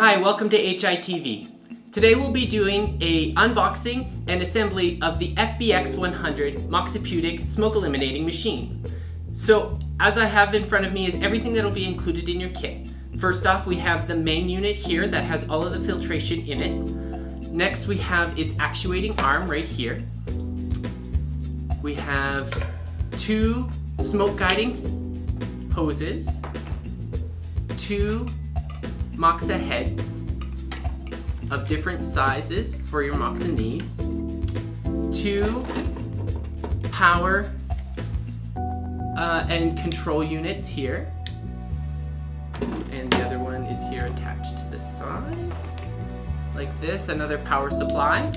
Hi, welcome to HITV. Today we'll be doing a unboxing and assembly of the FBX100 Moxapeutic smoke eliminating machine. So as I have in front of me is everything that will be included in your kit. First off, we have the main unit here that has all of the filtration in it. Next we have its actuating arm right here. We have two smoke guiding hoses, two Moxa heads of different sizes for your Moxa needs, two power and control units here, and the other one is here attached to the side like this, another power supply.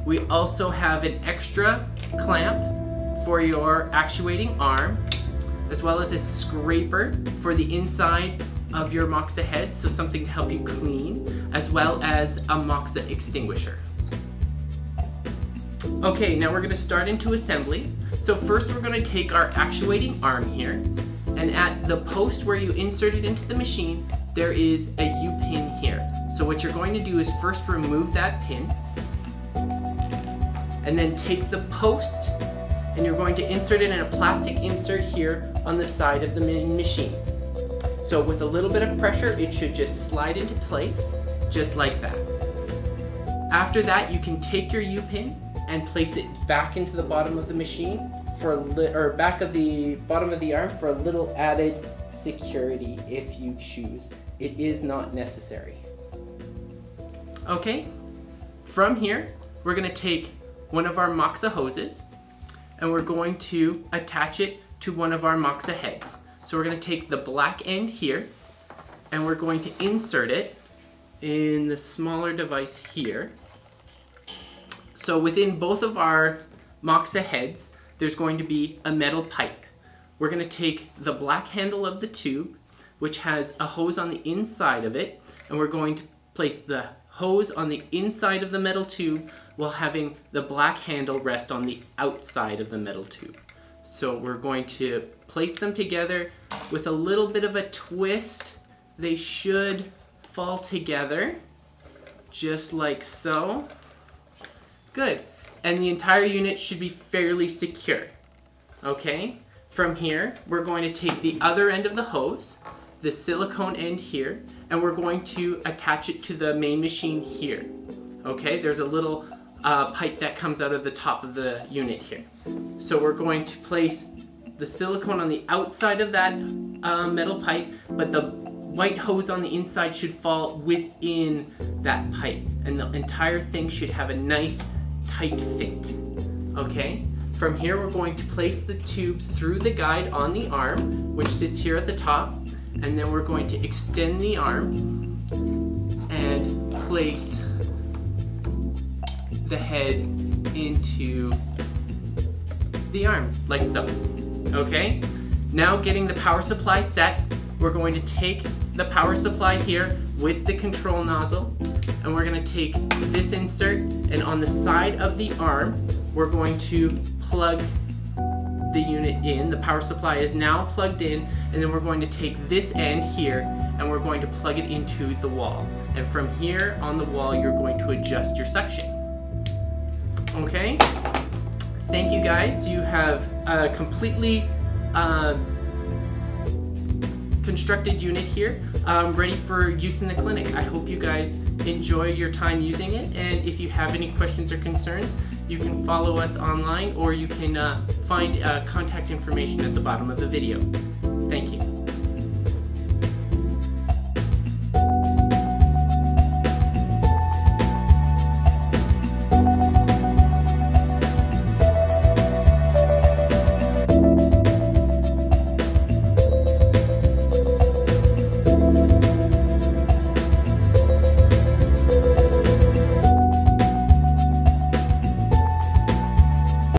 We also have an extra clamp for your actuating arm, as well as a scraper for the inside of your Moxa head, so something to help you clean, as well as a Moxa extinguisher. Okay, now we're going to start into assembly. So first we're going to take our actuating arm here, and at the post where you insert it into the machine, there is a U-pin here. So what you're going to do is first remove that pin, and then take the post, and you're going to insert it in a plastic insert here on the side of the machine. So with a little bit of pressure, it should just slide into place, just like that. After that, you can take your U-pin and place it back into the bottom of the machine for back of the bottom of the arm for a little added security if you choose. It is not necessary. Okay, from here, we're going to take one of our Moxa hoses and we're going to attach it to one of our Moxa heads. So we're going to take the black end here and we're going to insert it in the smaller device here. So within both of our Moxa heads, there's going to be a metal pipe. We're going to take the black handle of the tube, which has a hose on the inside of it, and we're going to place the hose on the inside of the metal tube while having the black handle rest on the outside of the metal tube. So we're going to place them together with a little bit of a twist. They should fall together, just like so. Good. And the entire unit should be fairly secure. Okay? From here, we're going to take the other end of the hose, the silicone end here, and we're going to attach it to the main machine here. Okay? There's a little pipe that comes out of the top of the unit here. So we're going to place the silicone on the outside of that metal pipe, but the white hose on the inside should fall within that pipe, and the entire thing should have a nice tight fit. Okay? From here we're going to place the tube through the guide on the arm, which sits here at the top, and then we're going to extend the arm and place the head into the arm, like so. Okay? Now getting the power supply set, we're going to take the power supply here with the control nozzle, and we're going to take this insert, and on the side of the arm, we're going to plug the unit in. The power supply is now plugged in, and then we're going to take this end here, and we're going to plug it into the wall. And from here on the wall, you're going to adjust your suction. Okay? Thank you guys. You have a completely constructed unit here, ready for use in the clinic. I hope you guys enjoy your time using it, and if you have any questions or concerns, you can follow us online, or you can find contact information at the bottom of the video. Thank you.